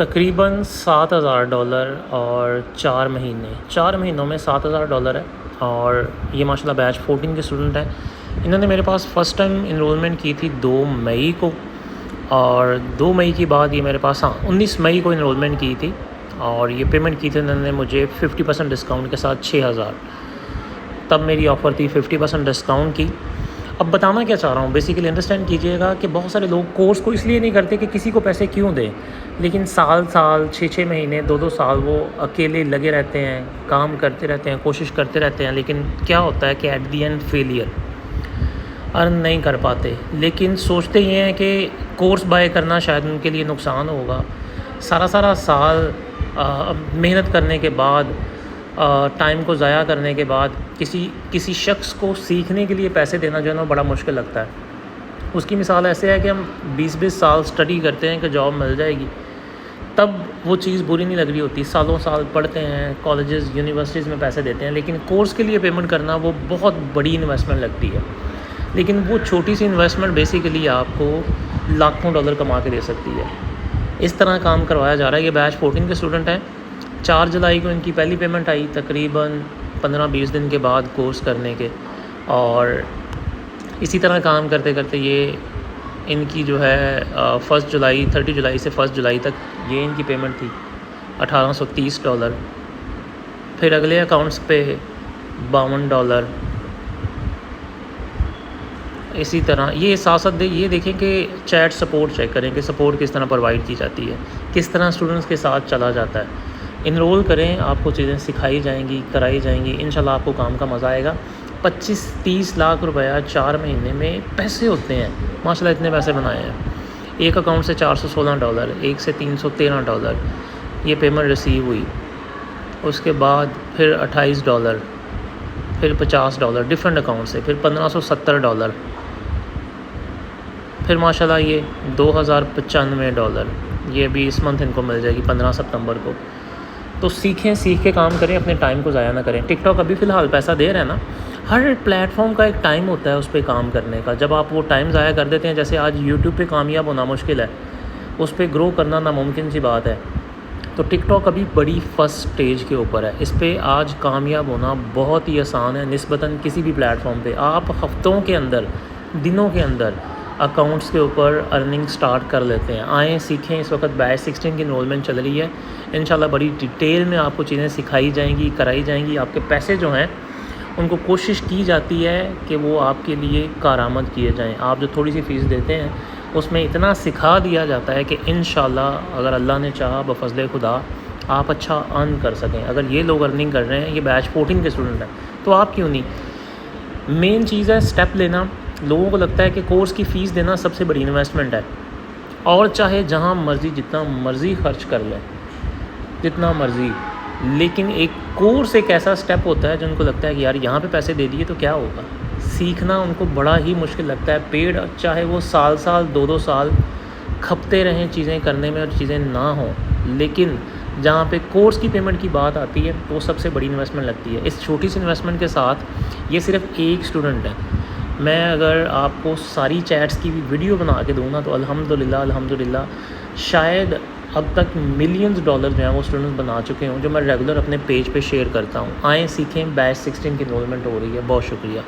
تقریباً $7,000 اور 4 مہینوں میں $7,000 ہے. اور یہ ماشاء اللہ بیچ 14 کے اسٹوڈنٹ ہیں. انہوں نے میرے پاس فرسٹ ٹائم انرولمنٹ کی تھی 2 مئی کو، اور 2 مئی کے بعد یہ میرے پاس 19 مئی کو انرولمنٹ کی تھی، اور یہ پیمنٹ کی تھی انہوں نے مجھے 50% ڈسکاؤنٹ کے ساتھ 6,000. تب میری آفر تھی 50% ڈسکاؤنٹ کی. اب بتانا کیا چاہ رہا ہوں، بیسیکلی انڈرسٹینڈ کیجئے گا کہ بہت سارے لوگ کورس کو اس لیے نہیں کرتے کہ کسی کو پیسے کیوں دیں، لیکن سال 6 مہینے 2 سال وہ اکیلے لگے رہتے ہیں، کام کرتے رہتے ہیں، کوشش کرتے رہتے ہیں، لیکن کیا ہوتا ہے کہ ایٹ دی اینڈ فیلئر، ارن نہیں کر پاتے. لیکن سوچتے یہ ہیں کہ کورس بائی کرنا شاید ان کے لیے نقصان ہوگا. سارا سال محنت کرنے کے بعد، ٹائم کو ضائع کرنے کے بعد کسی شخص کو سیکھنے کے لیے پیسے دینا جو ہے نا بڑا مشکل لگتا ہے. اس کی مثال ایسے ہے کہ ہم 20 سال سٹڈی کرتے ہیں کہ جاب مل جائے گی، تب وہ چیز بری نہیں لگ رہی ہوتی. سال پڑھتے ہیں، کالجز یونیورسٹیز میں پیسے دیتے ہیں، لیکن کورس کے لیے پیمنٹ کرنا وہ بہت بڑی انویسٹمنٹ لگتی ہے. لیکن وہ چھوٹی سی انویسٹمنٹ بیسیکلی آپ کو لاکھوں ڈالر کما کے دے سکتی ہے. اس طرح کام کروایا جا رہا ہے. یہ بیچ 14 کے اسٹوڈنٹ ہیں. 4 جولائی کو ان کی پہلی پیمنٹ آئی، تقریباً 15-20 دن کے بعد کورس کرنے کے. اور اسی طرح کام کرتے کرتے یہ ان کی جو ہے 30 جولائی سے 1 جولائی تک یہ ان کی پیمنٹ تھی $1,830. پھر اگلے اکاؤنٹس پہ $52. اسی طرح یہ ساتھ یہ دیکھیں کہ چیٹ سپورٹ چیک کریں کہ سپورٹ کس طرح پرووائڈ کی جاتی ہے، کس طرح اسٹوڈنٹس کے ساتھ چلا جاتا ہے. انرول کریں، آپ کو چیزیں سکھائی جائیں گی، کرائی جائیں گی. انشاءاللہ آپ کو کام کا مزہ آئے گا. 25-30 لاکھ روپیہ 4 مہینے میں پیسے ہوتے ہیں. ماشاءاللہ اتنے پیسے بنائے ہیں. ایک اکاؤنٹ سے $416، ایک سے $313 یہ پیمنٹ ریسیو ہوئی. اس کے بعد پھر $28، پھر $50 ڈفرینٹ اکاؤنٹ سے، پھر $1,570. پھر ماشاءاللہ یہ $2,095 یہ بھی اس منتھ ان کو مل جائے گی 15 ستمبر کو. تو سیکھیں، سیکھ کے کام کریں، اپنے ٹائم کو ضائع نہ کریں. ٹک ٹاک ابھی فی الحال پیسہ دے رہے ہیں نا. ہر پلیٹ فارم کا ایک ٹائم ہوتا ہے اس پہ کام کرنے کا. جب آپ وہ ٹائم ضائع کر دیتے ہیں، جیسے آج یوٹیوب پہ کامیاب ہونا مشکل ہے، اس پہ گرو کرنا ناممکن سی بات ہے، تو ٹک ٹاک ابھی بڑی فرسٹ سٹیج کے اوپر ہے. اس پہ آج کامیاب ہونا بہت ہی آسان ہے نسبتاً کسی بھی پلیٹ فارم پہ. آپ ہفتوں کے اندر، دنوں کے اندر اکاؤنٹس کے اوپر ارننگ سٹارٹ کر لیتے ہیں. آئیں سیکھیں. اس وقت بیچ 16 کی انرولمنٹ چل رہی ہے. انشاءاللہ بڑی ڈیٹیل میں آپ کو چیزیں سکھائی جائیں گی، کرائی جائیں گی. آپ کے پیسے جو ہیں ان کو کوشش کی جاتی ہے کہ وہ آپ کے لیے کارآمد کیے جائیں. آپ جو تھوڑی سی فیس دیتے ہیں اس میں اتنا سکھا دیا جاتا ہے کہ انشاءاللہ اگر اللہ نے چاہا بفضل خدا آپ اچھا ارن کر سکیں. اگر یہ لوگ ارننگ کر رہے ہیں، یہ بیچ 14 کے اسٹوڈنٹ ہیں، تو آپ کیوں نہیں. مین چیز ہے اسٹیپ لینا. لوگوں کو لگتا ہے کہ کورس کی فیس دینا سب سے بڑی انویسٹمنٹ ہے، اور چاہے جہاں مرضی جتنا مرضی خرچ کر لیں، جتنا مرضی. لیکن ایک کورس ایک ایسا سٹیپ ہوتا ہے جو ان کو لگتا ہے کہ یار یہاں پہ پیسے دے دیے تو کیا ہوگا. سیکھنا ان کو بڑا ہی مشکل لگتا ہے. پیڑ چاہے وہ سال 2 سال کھپتے رہیں چیزیں کرنے میں اور چیزیں نہ ہوں، لیکن جہاں پہ کورس کی پیمنٹ کی بات آتی ہے تو وہ سب سے بڑی انویسٹمنٹ لگتی ہے. اس چھوٹی سی انویسٹمنٹ کے ساتھ یہ صرف ایک اسٹوڈنٹ ہے. میں اگر آپ کو ساری چیٹس کی بھی ویڈیو بنا کے دوں نا تو الحمدللہ شاید اب تک ملینز ڈالر جو ہیں وہ اسٹوڈنٹس بنا چکے ہوں، جو میں ریگولر اپنے پیج پہ شیئر کرتا ہوں. آئیں سیکھیں. بیچ 16 کی انرولمنٹ ہو رہی ہے. بہت شکریہ.